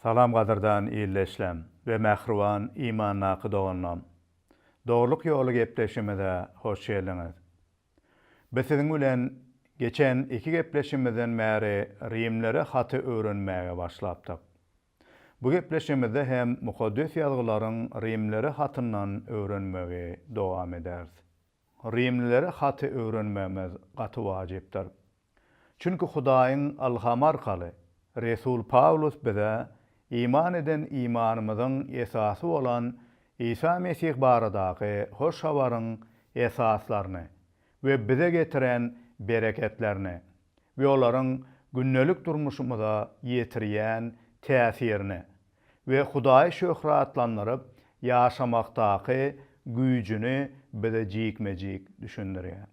Salam gadyrdan iyleşlem we mähriban iman naqy doganlam. Doğruluk ýoly gepleşimide hoş geldiňiz. Biz siziň bilen geçen iki gepleşimizden bäri Rimlere haty öwrenmäge başlapdyk. Bu gepleşimizde hem mukaddes ýazgylaryň Rimlere hatyndan öwrenmegi dowam ederiz. Rimlere haty öwrenmemiz gaty wajypdyr. Çünki Hudaýyň alhamy arkaly Resul Paulus bize iman eden imanymyzyň esasy bolan İsa Mesih baradaky hoş habaryň esaslaryny we bize getiren bereketlerini we olaryň günnelik durmuşymyza ýetirýän täsirini we Hudaý şöhratlandyryp ýaşamakdaky güýjüni bize jikmejik düşündirýär.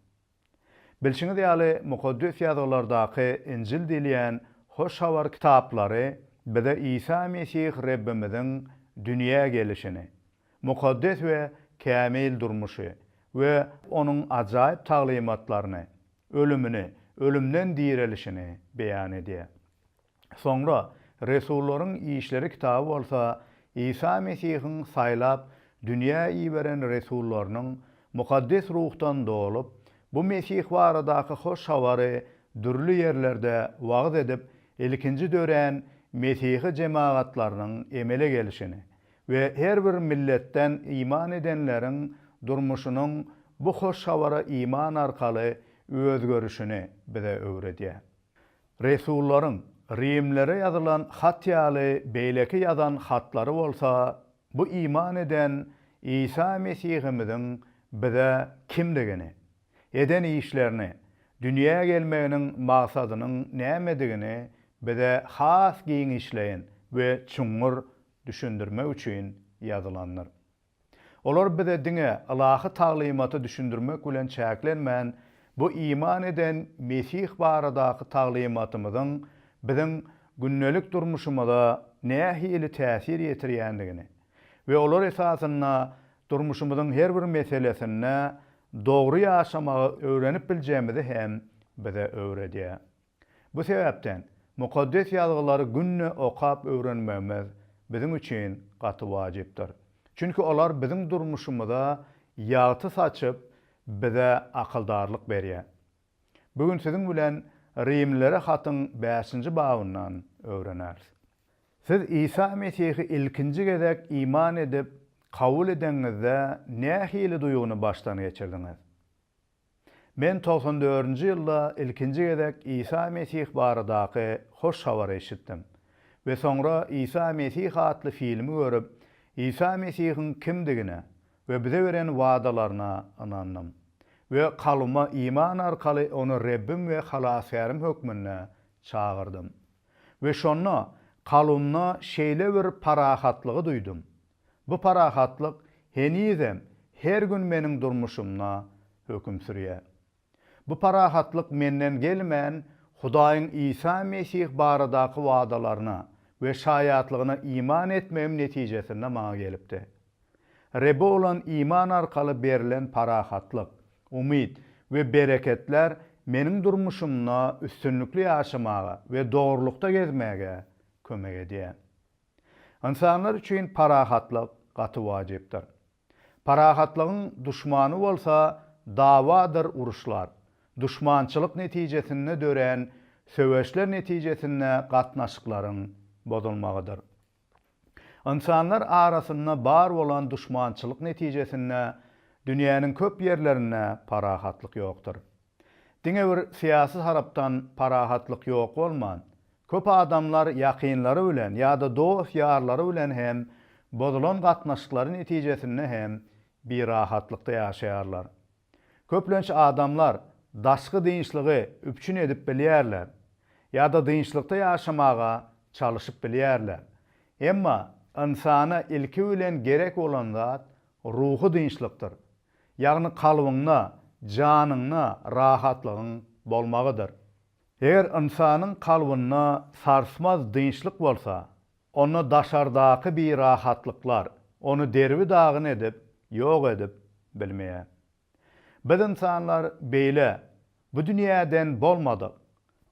Bilşiňiz ýaly mukaddes ýazgylardaky Injil dilýän hoş habar kitaplary bize İsa Mesih Rabbimiziň dünýä gelişini, mukaddes we kämil durmuşy we onuň ajaýyp taglimatlaryny, ölümini, ölümden dirilişini beýan edýär. Soňra Resullaryň işleri kitabı bolsa İsa Mesihiň saýlap dünýä iýberen resullarynyň mukaddes ruhdan dolup bu Mesih baradaky hoş habary dürli ýerlerde wagt edip ilkinji dören Mesihi jemaatlarynyň emele gelişini we her bir milletten iman edenleriň durmuşynyň bu hoş habara iman arkaly özgörüşini bize öwredýär. Resullaryň Rimlere ýazylan hat ýaly beýleki ýazan hatlary bolsa, bu iman eden İsa Mesihimiziň bize kimdigini, eden işlerini, dünýäge gelmeginiň maksadynyň nämedigini bize has giň işleýän we çuňur düşündirmek üçin ýazylanlar. Olar bize diňe Allahy taglimaty düşündirmek bilen çäklenmän bu iman eden Mesih baradaky taglimatymyzyň biziň günnelik durmuşymyza nähili täsir ýetirýändigini we olar esasyna durmuşymyzyň her bir meselesine dogry ýaşamagy öwrenip biljämizi hem bize öwredýär. Bu sebäpden mukaddes ýazgylary günne okap öwrenmemiz biziň üçin gaty wajypdyr. Çünki olar biziň durmuşymyza ýagty saçyp bize akyldarlyk berýär. Bugün siziň bilen Rimlere hatyň 5-nji babyndan öwrenäris. Siz İsa Mesihi ilkinji gezek iman edip kabul edenizde nähili duýugyny başdan geçirdiňiz? Men 94-nji ýylda ilkinji gezek İsa Mesih baradaky hoş habary eşitdim. We soňra İsa Mesih adly filmi görüp İsa Mesihiň kimdigine we bize beren wagdalaryna inandym. We kalbyma iman arkaly onu Rabbim we halasärym hökmüne çağırdym. We şonda kalbymda şeýle bir parahatlygy duýdum. Bu parahatlyk henizem her gün meniň durmuşymna hökm sürýär. Bu parahatlyk menden gelmän Hudaýyň İsa Mesih baradaky wagdalaryna we şaýatlygyna iman etmem netijesinde maňa gelipdi. Rabbe olan iman arkaly berilen parahatlyk, umid we bereketler meniň durmuşymna üstünlikli ýaşamaga we dogrulukda gezmäge kömek edýär. İnsanlar üçin parahatlyk gaty wajypdyr. Parahatlygyň duşmany bolsa dawadyr uruşlar. Duşmançylyk netijesinde dören söweşler netijesinde gatnaşyklaryň bozulmagydyr. İnsanlar arasynda bar bolan duşmançylyk netijesinde dünýäniň köp ýerlerine parahatlyk ýokdur. Diňe bir siýasy harapdan parahatlyk ýok bolman, köp adamlar ýakynlary bilen ýa-da dost ýarlary bilen hem bozulan gatnaşyklary netijesinde hem bir rahatlykda ýaşaýarlar. Köplenç adamlar daşky diňçligi üpçün edip bilýärler ýa-da diňçlikde ýaşamaga çalışyp bilýärler. Emma insana ilki bilen gerek bolan zat ruhy diňçlikdir. Ýagny kalbyňda, janyňda rahatlygyň bolmagydyr. Eger insanyň kalbyna sarsmaz diňçlik bolsa, onu daşardaky bir rahatlyklar, onu derbi dagyn edip, ýok edip bilmeýär. Biz insanlar beýle bu dünýäden bolmadyk.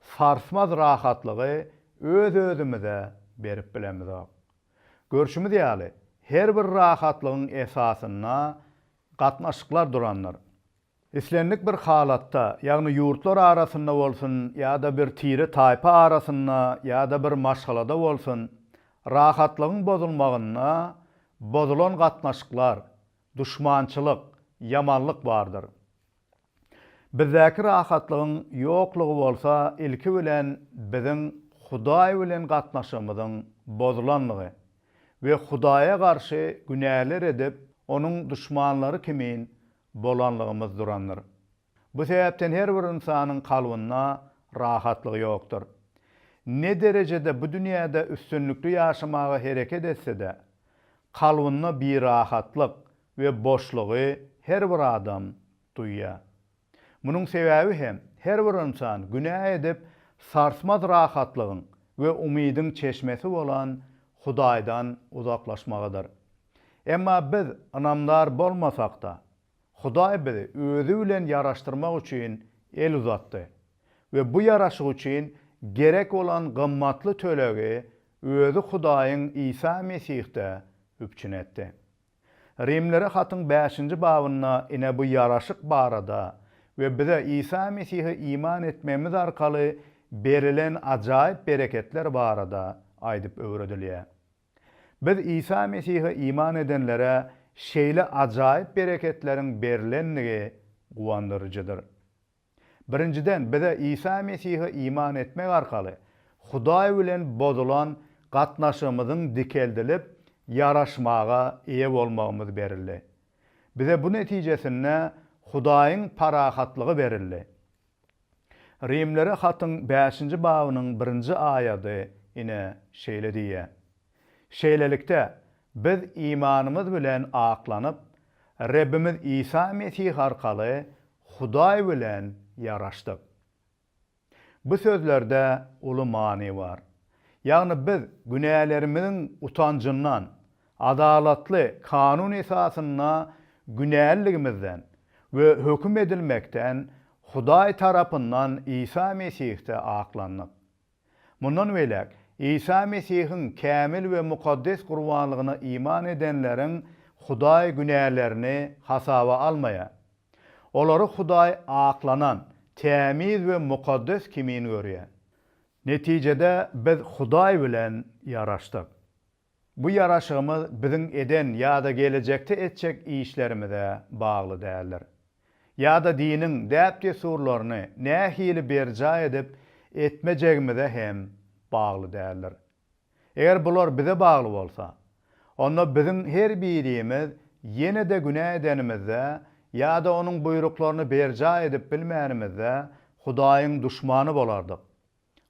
Sarsmaz rahatlygy öz özümize berip bilemiz. Görüşümüz ýaly, her bir rahatlygyň esasyna gatnaşyklar duranlar. İslenlik bir halatda, ýagny ýurtlar arasynda bolsun, ýa-da bir tiri taýpa arasynda, ýa-da bir maşgalada bolsun, rahatlygyň bozulmagyna bozulan gatnaşyklar, düşmançylyk, yamanlyk bardyr. Bizdäki rahatlygyň ýoklugy bolsa, ilki bilen biziň Hudaý bilen gatnaşymyzyň bozulanlygy we Hudaýa garşy günäler edip, onuň düşmanlary kimin bolanlygymyz duranlar. Bu sebäpden her bir insanyň kalbyna rahatlyk ýokdur. Ne derejede bu dünýäde üstünlükli ýaşamaga hereket etse-de, kalbyna bir rahatlyk we boşlugy her bir adam duýýar. Munyň sebäbi hem her bir insan günah edip sarsmaz rahatlygyň we umydyň çeşmesi bolan Hudaýdan uzaklaşmagydyr. Emma biz anamlar bolmasakda, Hudaý bizi özü bilen yaraşdyrmak üçin el uzatdy we bu yaraşyk üçin gerek olan gymmatly tölegi özü Hudaýyň İsa Mesihde üpçün etdi. Rimlere hatyn 5-nji babyna ine bu yaraşyk barada we bize İsa Mesih'e iman etmemiz arkaly berilen ajaýyp bereketler barada aýdyp öwredilýär. Biz İsa Mesih'e iman edenlere şeýle ajaýyp bereketleriň berilenligi guwandyrjydyr. Birinciden bize İsa Mesih'e iman etmek arkaly Hudaý bilen bozulan gatnaşymyzyň dikeldilip yaraşmaga eýe bolmagymyz berildi. Bize bu netijesinde Hudaýyň parahatlygy berildi. Rimlere hatyn 5-nji babynyň 1-nji aýady ine şeýle diýär. Şeýlelikde biz imanymyz bilen aklanyp, Rabbimiz İsa Mesih arkaly Hudaý bilen yaraşdyk. Bu sözlerde uly many bar. Ýagny biz günälerimiziň utancyndan, adalatly kanun esasyna günälligimizden we höküm edilmekden Hudaý tarapyndan İsa Mesih'te aklandyk. Mundan welek İsa Mesih'in kämil we mukaddes gurbanlygyna iman edenleriň Hudaý günälerini hasaba almaya, olary Hudaý aklanan, tämiz we mukaddes kimin görýär. Netijede biz Hudaý bilen yaraşdyk. Bu yaraşygymyz biziň eden ýa-da gelecekde etjek işlerimize bagly däldir. Ýa-da diniň däpde surlaryny nähili berja edip etmejegimize hem bagly däldir. Eger bular bize bagly bolsa, onda biziň her birimiz ýene-de günah edenimizde ýa-da onuň buýruklaryny berja edip bilmänimizde Hudaýyň düşmany bolardyk.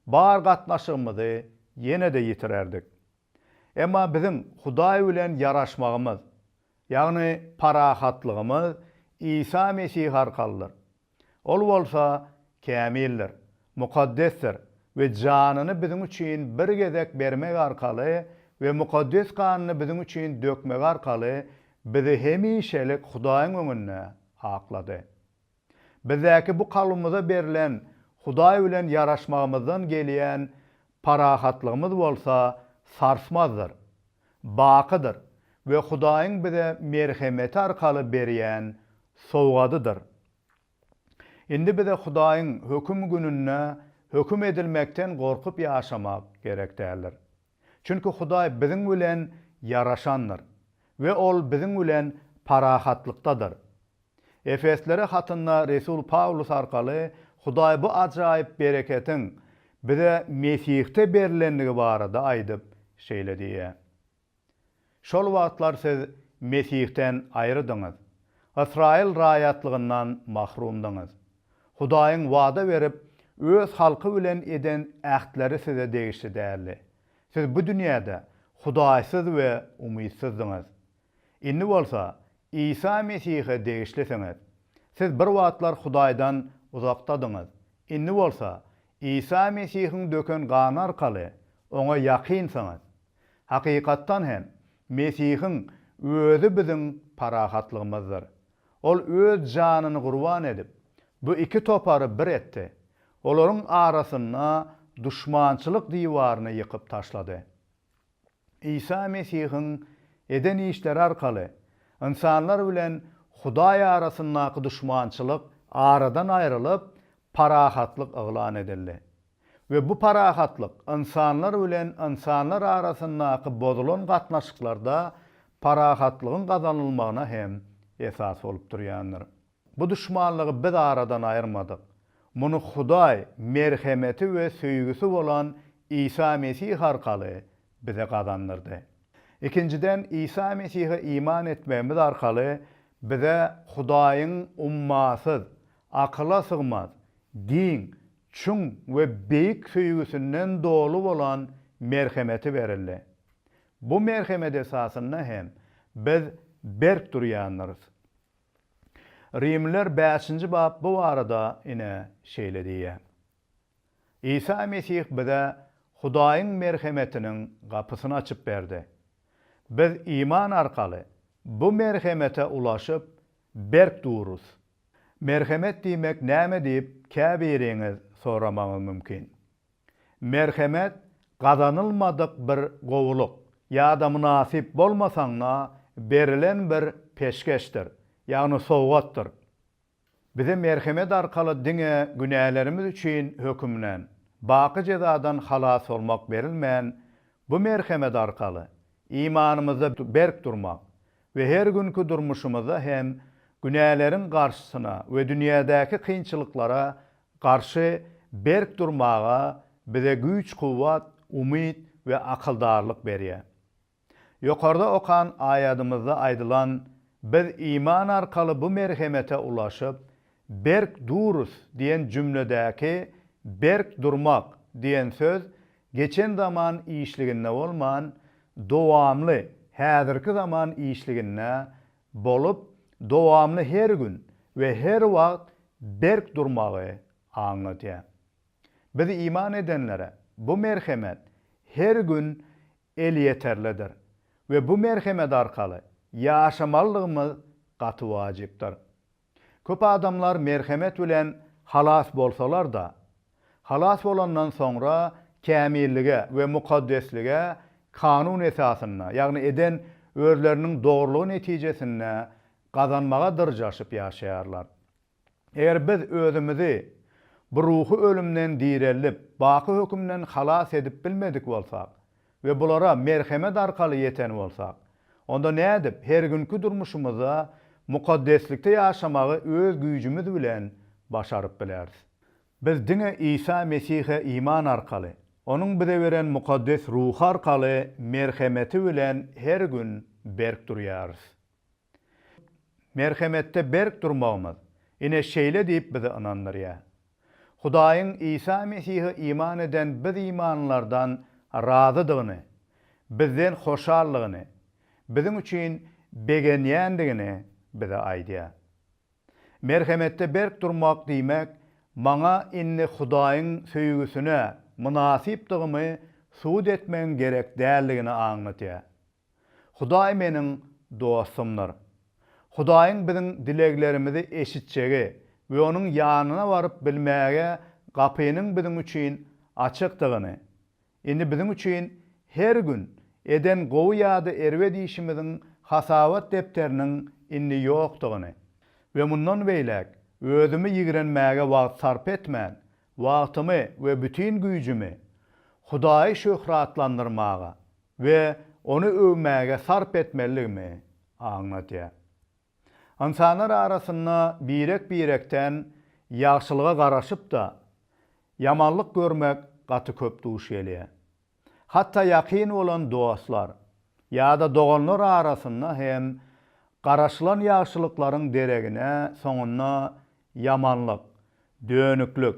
Bar gatnaşygymyzy ýene-de ýitirerdik. Emma biziň Hudaý bilen yaraşmagymyz, ýagny parahatlygymyz İsa Mesih arkalydyr. Ol bolsa kämildir, mukaddesdir we janyny biziň üçin bir gezek bermek arkaly we mukaddes kanyny biziň üçin dökmek arkaly bizi hemişelik Hudaýyň öňünde aklady. Bizdäki bu kalbymyza berilen Hudaý bilen yaraşmagymyzdan gelýän parahatlygymyz bolsa sarsmazdır, bakydyr we Hudaýyň bize merhemeti arkaly berýän sowgadydyr. Indi bize Hudaýyň höküm gününe höküm edilmekden gorkup ýaşamak gerek däldir. Çünki Hudaý biziň bilen yaraşandyr we ol biziň bilen parahatlykdadyr. Efeslere hatynda Resul Paulus arkaly Hudaý bu ajaýyp bereketiň bize Mesih'te berilenligi barada aýdyp şeýle diýär. Şol wagtlar siz Mesih'ten aýrydyňyz. Israil raýatlygyndan mahrumdyňyz. Hudaýyň wada berip öz halky bilen eden ähtleri size degişli däldi. Siz bu dünýäde Hudaýsyz we umydsızdyňyz. Indi bolsa İsa Mesih'e degişlisiňiz. Siz bir wagtlar Hudaýdan uzakdadyňyz. Indi bolsa İsa Mesih'in döken gany arkaly oňa ýakynsyňyz. Hakykatdan hem Mesih'in özü biziň parahatlygymyzdyr. Ol öz janyny gurban edip bu iki topary bir etdi. Olaryň arasyna düşmançylyk diýwaryny ýykyp taşlady. İsa Mesihiň eden işleri arkaly insanlar bilen Hudaý arasyndaky düşmançylyk aradan aýrylyp parahatlyk yglan edildi. Ve bu parahatlyk insanlar bilen insanlar arasyndaky bozulan gatnaşyklarda parahatlygyň gazanylmagyna hem esas bolup durýandyr. Bu düşmanlygy biz aradan aýyrmadyk. Muny Hudaý merhemeti we söýgüsi bolan İsa Mesih arkaly bize gazandyrdy. İkinciden İsa Mesih'e iman etmemiz arkaly bize Hudaýyň ummasyz, akyla sygmaz, din, çüň we beýik söýgüsinden dolu bolan merhemeti berildi. Bu merhemet esasynda hem biz berk durýandyryz. Rimler 5-nji bab bu arada ine şeýle diýär. İsa Mesih bize Hudaýyň merhemetiniň gapysyny açyp berdi. Biz iman arkaly bu merhemete ulaşyp berk dururuz. Merhemet diýmek näme diýip käbiriňiz soramagyň mümkin. Merhemet gazanylmadyk bir gowuluk ýa-da münasip bolmasaňla berilen bir peşkeşdir, ýagny sowgatdyr. Bize merhemet arkaly diňe günälerimiz üçin hökümlen, baky cezadan halas bolmak berilmän bu merhemet arkaly imanymyza berk durmak ve her günkü durmuşymyza hem günälerin garşysyna we dünýädäki kynçylyklara garşy berk durmaga bize güç, kuwwat, umyt we akyldarlyk berýär. Ýokarda okan aýatymyzda aýdylan biz iman arkaly bu merhemete ulaşyp berk duruz diýen cümledäki berk durmak diýen söz geçen zaman işliginde bolman dowamly häzirki zaman işliginde bolup dowamly her gün we her wagt berk durmagy aňlatýar. Biz iman edenlere bu merhemet her gün el yeterlidir ve bu merhemet arkaly ýaşamalygymyz gaty wajypdyr. Köp adamlar merhemet bilen halas bolsalar da halas bolandan sonra kämillige we mukaddeslige kanun esasyna, ýagny eden özleriniň dogrulygy netijesinde gazanmaga dyrjaşyp ýaşaýarlar. Eger biz özümizi bu ruhy ölümden direlip, baky hökümden halas edip bilmedik bolsak we bulara merhemet arkaly yeten bolsak, onda nädip her günkü durmuşymyza mukaddeslikde ýaşamagy öz güýjümiz bilen başaryp bileris. Biz diňe İsa Mesih'e iman arkaly, onun bize beren mukaddes ruh arkaly merhemeti bilen her gün berk durýarys. Merhemette berk durmagymyz ine şeýle diýip bize inandyrýar. Hudaýyň İsa Mesih'e iman eden biz imanlardan razydygyny, bizden hoşallygyny, bizim üçin begenýändigini bize aýdýar. Merhemette berk durmak diýmek maňa inni Hudaýyň söýgüsine münasipdigimi suud etmen gerek däldigini aňlatýar. Hudaý meniň dostumdyr. Hudaýyň biziň dileglerimizi eşitjegi we onuň ýanyna baryp bilmäge gapynyň biziň üçin açykdygyny, indi biziň üçin her gün eden gowy ýa-da erwe diýişimiziň hasawat depteriniň indi ýokdygyny we mundan beýlek özümi ýigrenmäge wagt sarp etmän, wagtymy we bütün güýjümi Hudaýy şöhratlandyrmaga we onu övmäge sarp etmeligimi aňlatýar. İnsanlar arasynda birek-birekden ýagşylyga garaşyp da yamanlyk görmek gaty köp duş gelýär. Hatta ýakyn bolan dostlar ýa-da doganlar arasynda hem garaşylan ýagşylyklaryň deregine soňunda yamanlyk, dönüklük,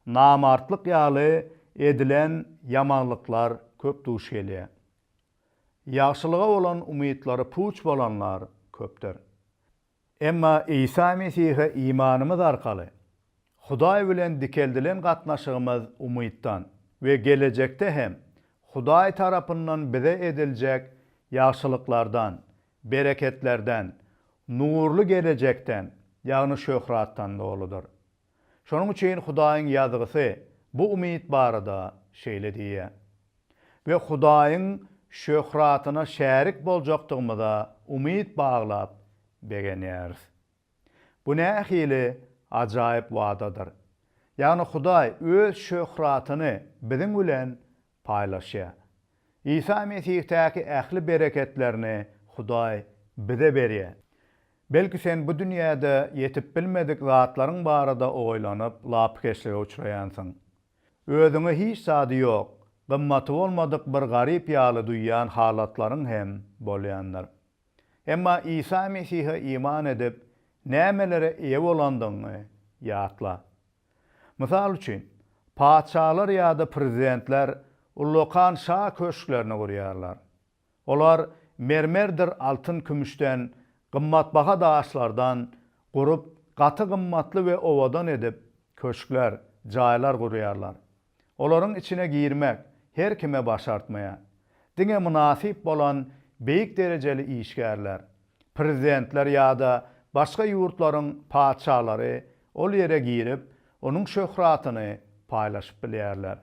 namartlyk ýaly edilen yamanlyklar köp duş gelýär. Ýagşylyga bolan umytlary puç bolanlar köpdir. Emma İsa Mesih'e imanymyz arkaly Hudaý bilen dikeldilen gatnaşygymyz umytdan we gelecekde hem Hudaý tarapyndan bize ediljek ýagşylyklardan, bereketlerden, nurlu gelecekden, ýagny şöhratdan doludur. Şonuň üçin Hudaýyň ýazgysy bu umyt barada şeýle diýär. Ve Hudaýyň şöhratyna şärik boljaktygymyza umyt baglap begenýäris. Bu nähili ajaýyp wadadyr. Ýagny Hudaý öz şöhratyny biziň bilen paýlaşýar. İsa Mesihtäki ähli bereketlerini Hudaý bize berýär. Belki sen bu dünýäde yetip bilmedik zatlaryň barada oýlanyp lapkeşlige uçraýansyň. Özüňe hiç sady ýok, gymmaty bolmadyk bir garyp ýaly duýýan halatlaryň hem bolýanlar. Emma İsa Mesih'e iman edip nämelere eýe bolandygyny ýatla. Mysal üçin, paçalar ýa-da prezidentler ullukan şa köşklerini gurýarlar. Olar mermerdir altın kümüşden, gymmatbaha daşlardan gurup gaty gymmatly we owadan edip köşkler, jaýlar gurýarlar. Olaryň içine girmek her kime başartmaya. Diňe münasip bolan beýik derejeli işgärler, prezidentler ýa-da başga ýurtlaryň paçalary ol ýere girip onuň şöhratyny paýlaşyp bilýärler.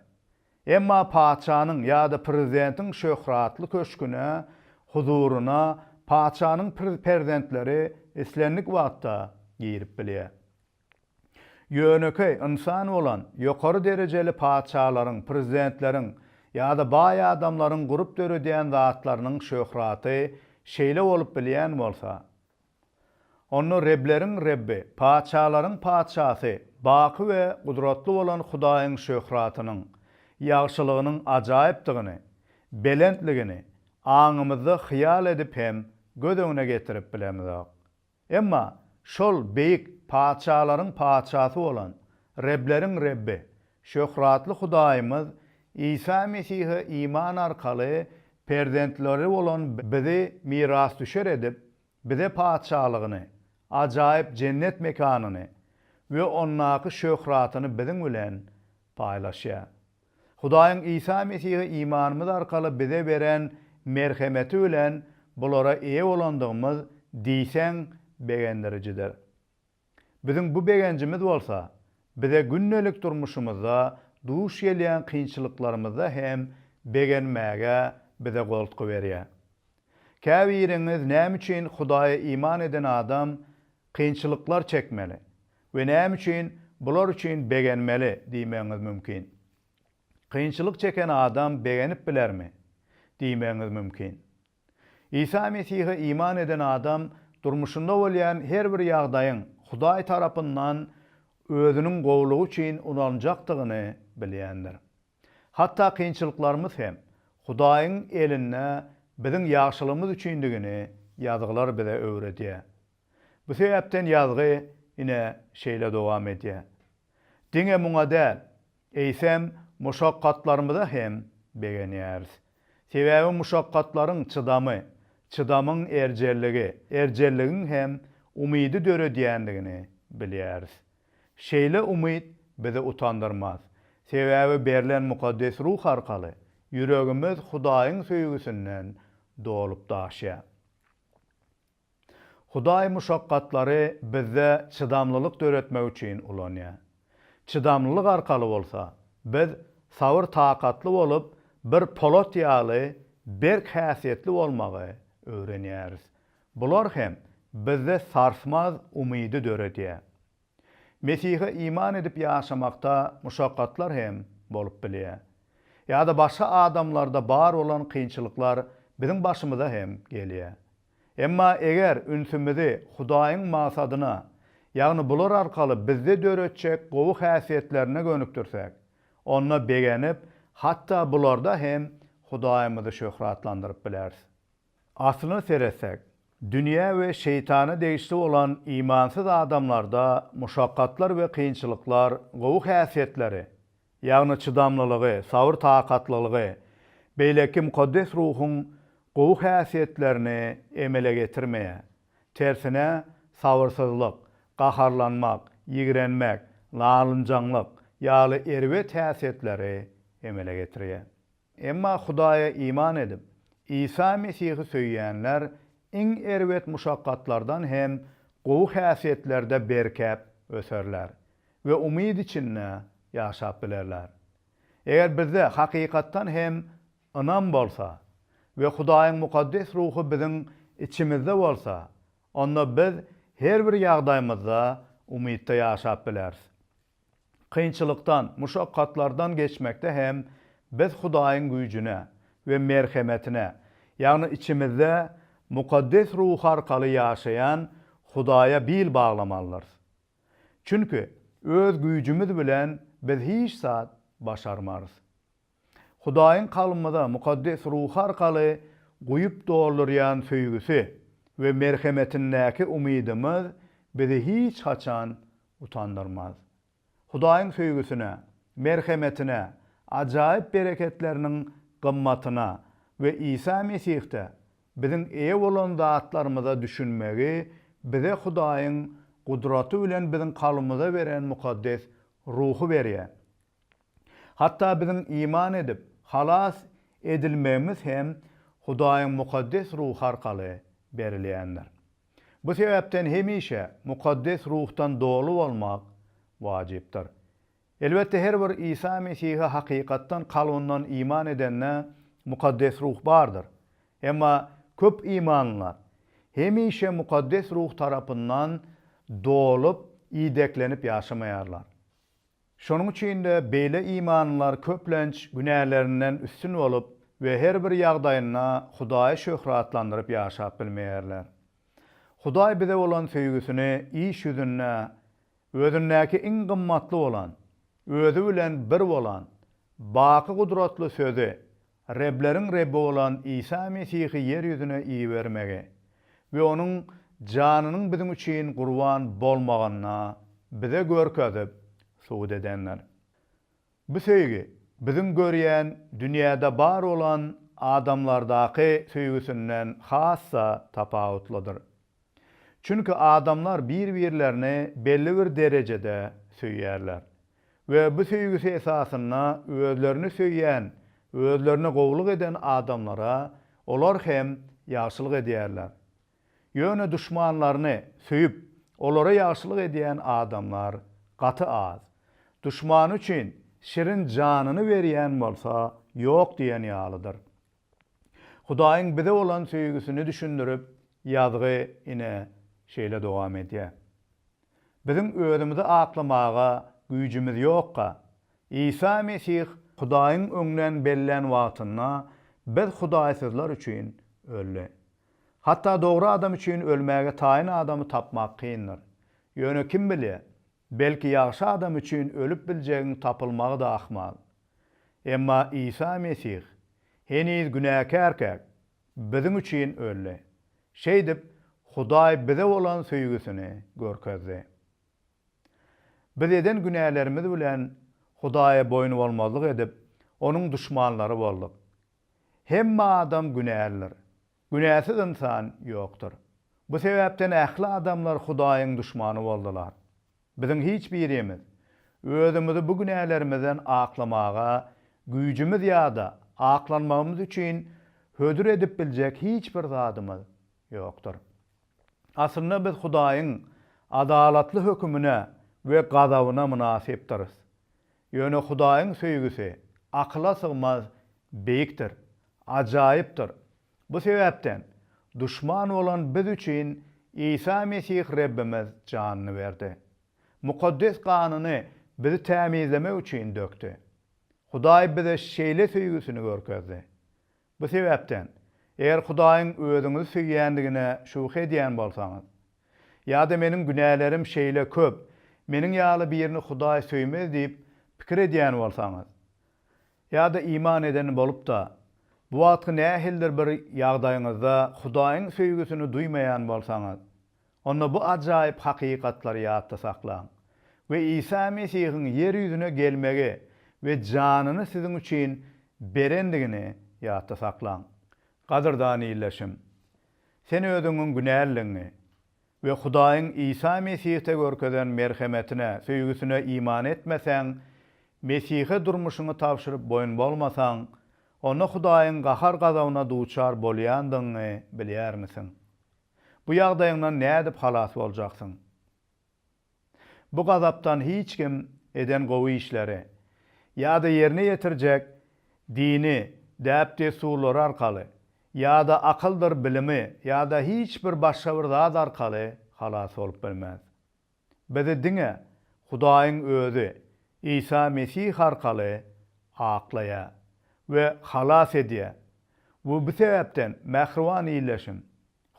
Emma paçanyň ýa-da prezidentin şöhratly köşküne, huzuruna paçanyň prezidentleri eslenlik wagtda girip bilýär. Ýönöke insan bolan ýokary derejeli paçalaryň, prezidentleriň ýa-da baý adamlaryň gurup döredýän zatlarynyň şöhraty şeýle bolup bilýän bolsa, onu Rebleriň Rebbi, paçalaryň paçasy, baky we gudratly bolan Hudaýyň şöhratynyň, ýagşylygynyň ajaýypdygyny, belentligini aňymyzda hyýal edip hem göz öňüne getirip bilemiz. Emma şol beýik paçalaryň paçasy bolan Rebleriň Rebbi, şöhratly Hudaýymyz İsa Mesih'e iman arkaly prezidentleri bolan bizi miras düşer edip, bize paçalygyny, ajaýyp cennet mekanyny we onnaky şöhratyny biziň bilen paýlaşýar. Hudaýyň İsa Mesih'e imanymyz arkaly bize beren merhemeti bilen bulara eýe bolandygymyz diýsen begenlerijidir. Biziň bu begencimiz bolsa, bize günnelik durmuşymyzda duş gelýän kynçylyklarymyzda hem begenmäge bize goltky berýär. Käbiriňiz näme üçin Hudaýa iman eden adam kynçylyklar çekmeli we näme üçin bular üçin begenmeli diýmeňiz mümkin. Kynçylyk çeken adam begenip bilermi? Diýmeňiz mümkin. İsa Mesih'e iman eden adam durmuşunda bolýan her bir ýagdaýyň Hudaý tarapyndan özünün gowlugy üçin ulanjakdygyny bilýändir. Hatda kynçylyklarymyz hem Hudaýyň eline biziň ýagşylygymyz üçindigini ýazgylar bize öwredýär. Bu sebäpden ýazgy ine şeýle dowam edýär. Diňe muňa däl, eýsem muşakkatlarymyza hem begenýäris. Sebäbi muşakkatlaryň çydamy, çydamyň erjelligi, erjelligiň hem umydy döredýändigini bilýäris. Şeýle umyt bizi utandyrmaz. Sebäbi berilen mukaddes ruh arkaly ýüregimiz Hudaýyň söýgüsinden dolup daşýar. Hudaý muşakkatlary bizde çydamlylyk döretmek üçin ulanýar. Çydamlylyk arkaly bolsa, biz sabır takatly bolup bir polat ýaly, berk häsiýetli bolmagy öwrenýäris. Bular hem bizde sarsmaz umydy döredýär. Mesih'e iman edip ýaşamakda muşakkatlar hem bolup bilýär. Ýa-da başga adamlarda bar olan kynçylyklar biziň başymyza hem gelýär. Emma eger ünsümizi Hudaýyň maksadyna, ýagny bular arkaly bizde döretjek gowy häsiýetlerine gönükdirsek, onna begenip, hatta bularda hem Hudaýymyzy şöhratlandyryp bileriz. Aslyny seretsek, dünýä we şeytany degişli olan imansız adamlarda muşakkatlar we kynçylyklar gowy häsiýetleri, ýagny çydamlylygy, sabır takatlylygy, beýleki mukaddes ruhyň gowy häsiýetlerini emele getirmeýär. Tersine sabırsyzlyk, gaharlanmak, ýigrenmek, lalynjaňlyk ýaly erwet häsiýetleri emele getirýär. Emma Hudaýa iman edip İsa Mesih'i söýýänler iň erwet muşakkatlardan hem gowy häsiýetlerde berkep öserler we umyt içinde ýaşap bilerler. Eger bizde hakykatdan hem inam bolsa, ve Hudaýyň mukaddes ruhy biziň içimizde bolsa, onda biz her bir ýagdaýymyzda umytda ýaşap bileris. Kynçylykdan, muşakkatlardan geçmekde hem biz Hudaýyň güýjüne we merhemetine, ýagny içimizde mukaddes ruh arkaly ýaşaýan Hudaýa bil baglamalyrys. Çünki öz güýjümiz bilen biz hiç zat başarmarys. Hudaýyň kalmyda mukaddes ruh arkaly goýup doldurýan söýgüsi we merhemetindäki umydymyz bizi hiç haçan utandyrmaz. Hudaýyň söýgüsine, merhemetine, ajaýyp bereketleriniň gymmatyna we İsa Mesih'te biziň eýe bolan zatlarymyza düşünmegi bize Hudaýyň gudraty bilen biziň kalmyza beren mukaddes ruhu berýär. Hatta biziň iman edip halas edilmemiz hem Hudaýyň mukaddes ruhu arkaly berilýändir. Bu sebäpden hemişe mukaddes ruhtan dolu bolmak wajypdyr. Elbetde her bir İsa Mesih'e hakykatdan kalbyndan iman edenne mukaddes ruh bardyr. Emma köp imanlar hemişe mukaddes ruh tarapyndan dolup iýdeklenip ýaşamaýarlar. Şonuň üçin de beýle imanlar köplenç günählerinden üstün bolup we her bir ýagdaýyna Hudaýy şöhratlandyryp ýaşap bilmeýärler. Hudaý bize bolan söýgüsini iş ýüzünde özündäki iň gymmatly bolan, özü bilen bir bolan, baky gudratly sözi, Rebleriň Rebbi bolan İsa Mesih'i yer ýüzüne iýbermegi we onuň janynyň biziň üçin gurban bolmagyna bize görkezip suud edenler. Bu söýgi biziň görýän dünýäde bar olan adamlardaky söýgüsünden hassa tapawutlydyr. Çünki adamlar bir-birlerini belli bir derecede söýýärler we bu söýgüsi esasyna özlerini söýýän, özlerini gowluk eden adamlara olar hem ýagşylyk edýärler. Ýöne düşmanlaryny söýüp olara ýagşylyk edýän adamlar gaty az. Düşman üçin şirin janyny berýän bolsa ýok diýen ýalydyr. Hudaýyň bize bolan söýgüsini düşündirip ýazgy ine şeýle dowam edýär. Biziň özümizi aklamaga güýjümiz ýokka. İsa Mesih Hudaýyň öňünden bellen wagtyna biz Hudaýsyzlar üçin öldi. Hatta dogry adam üçin ölmäge taýyn adamy tapmak kyndyr. Ýöne kim bilýär? Belki ýagşy adam üçin ölüp biljegi tapylmagy da ahmal. Emma İsa Mesih heniz günäkärkä biziň üçin öldi. Şeýdip Hudaý bize bolan söýgüsini görkezdi. Biz eden günälerimiz bilen Hudaýa boyun bolmazlyk edip onuň düşmanlary boldyk. Hemme adam günälidir. Günäsiz insan ýokdur. Bu sebäpden ähli adamlar Hudaýyň düşmany boldylar. Biziň hiç birimiz özümizi bu günälerimizden aklamaga güýjümiz ýa-da aklanmamyz üçin hödür edip biljek hiç bir zadymyz ýokdur. Aslında biz Hudaýyň adalatly hökmüne we gazabyna münasipdirys. Ýöne Hudaýyň söýgüsi akla sygmaz beýikdir, ajaýypdyr. Bu sebäpden düşman bolan biz üçin İsa Mesih Rebbimiz janyny berdi. Mukaddes kanyny bizi tämizlemek üçin dökdi. Hudaý bize şeýle söýgüsini görkezdi. Bu sebäpden eger Hudaýyň özüňizi söýýändigine şuh edýän bolsaňyz, ýa-da meniň günälerim şeýle köp, meniň ýaly birini Hudaý söýmez diýip pikir edýän bolsaňyz, ýa-da iman eden bolup da bu wagtky nähildir bir ýagdaýyňyzda Hudaýyň söýgüsini duýmaýan bolsaňyz, onda bu ajaýyp hakykatlary ýatda saklaň we İsa Mesihiň yer ýüzüne gelmegi we janyny siziň üçin berendigini ýatda saklaň. Gadyrdan illeşim, sen özüňiň günäliligini we Hudaýyň İsa Mesih'te görkezen merhemetine, söýgüsine iman etmeseň, Mesih'e durmuşyňy tapşyryp boyun bolmasaň, onda Hudaýyň gahar gazabyna duçar bolýandygyny bilýärmisin? Bu ýagdaýyňdan nädip halas boljaksyň? Bu gazapdan hiç kim eden gowy işleri ýa-da ýerine ýetirjek dini, däpde suwlar arkaly ýa-da akyldyr bilimi ýa-da hiç bir başga bir zat arkaly halas bolup bilmez. Bizi diňe Hudaýyň özü İsa Mesih arkaly aklaýa we halas edýär. Bu sebäpden mähriban iýleşim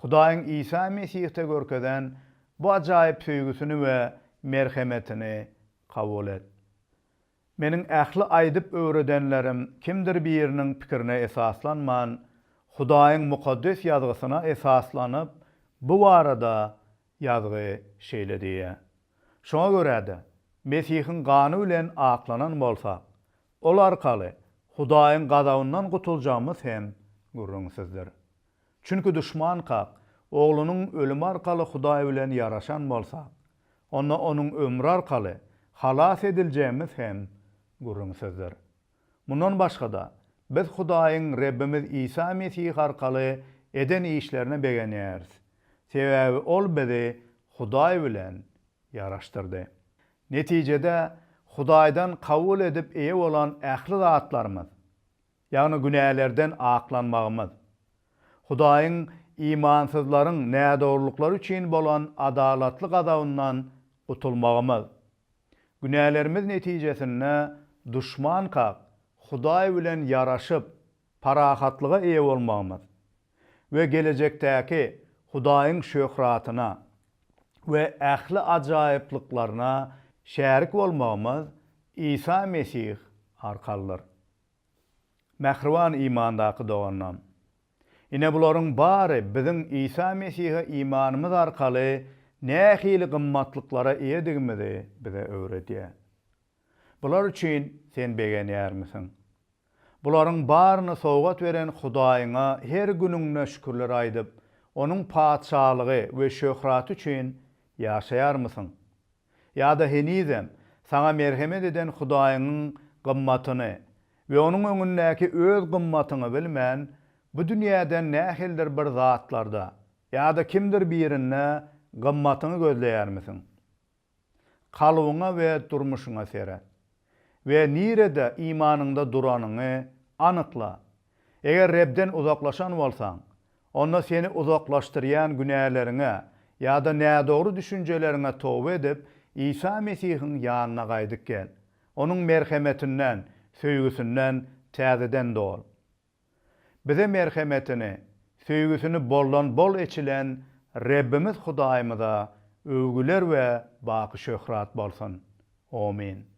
Hudaýyň İsa Mesih'te görkezän bu ajaýyp söýgüsini we merhemetini kabul et. Meniň ähli aýdyp öwredenlerim kimdir biriniň pikirine esaslanman, Hudaýyň mukaddes ýazgysyna esaslanyp bu barada ýazgy şeýledi. Şoňa görä-de Mesihiň gany bilen aklanan bolsak, ol arkaly Hudaýyň gazabyndan gutuljagymyz hem gürrüňsizdir. Çünki düşman kak oglunyň ölümi arkaly Hudaý bilen ýaraşan bolsak, onda onuň ömrü arkaly halas ediljämiz hem gürrüňsizdir. Mundan başga-da biz Hudaýyň Rebbimiz İsa Mesih arkaly eden işlerine begenýäris. Sebäbi ol bizi Hudaý bilen ýaraşdyrdy. Netijede Hudaýdan kabul edip eýe bolan ähli zatlarymyz, ýagny günälerden aklanmagymyz, Hudaýyň imansyzlaryň nädorluklary üçin bolan adalatly gazabyndan gutulmagymyz, günälerimiz netijesinde düşman kak Hudaý bilen ýaraşyp parahatlyga eýe bolmagymyz we gelejekdäki Hudaýyň şöhratyna we ähli ajaýyplyklaryna şärik bolmagymyz İsa Mesih arkalydyr. Mähriban imandaky doganam. Ine bularyň bary biziň İsa Mesih'e imanymyz arkaly nähili gymmatlyklara eýedigimizi bize öwredýär. Bular üçin sen begenýärmisin? Bularyň baryna sowgat beren Hudaýyňa her günüňe şükürler aýdyp, onuň padşalygy we şöhraty üçin ýaşaýarmysyň? Ýa-da henizem sana merhemet eden Hudaýynyň gymmatyny we onuň öňündäki öz gymmatyny bilmän, bu dünýäden nähildir bir zatlarda ýa-da kimdir birine gymmatyny gözleýärmisin? Kalbyňa we durmuşyňa seret we nirede imanynda duranyňy anykla. Eger Rebden uzaklaşan bolsaň, onda seni uzaklaşdyrýan günälerine ýa-da nädogry düşünjeleriňe towba edip İsa Mesihiň ýanyna gaýdyp gel. Onuň merhemetinden, söýgüsinden täzeden dol. Bize merhemetini, söýgüsini boldan bol eçilen Rebbimiz Hudaýymyza övgüler we baky şöhrat bolsun. Amin.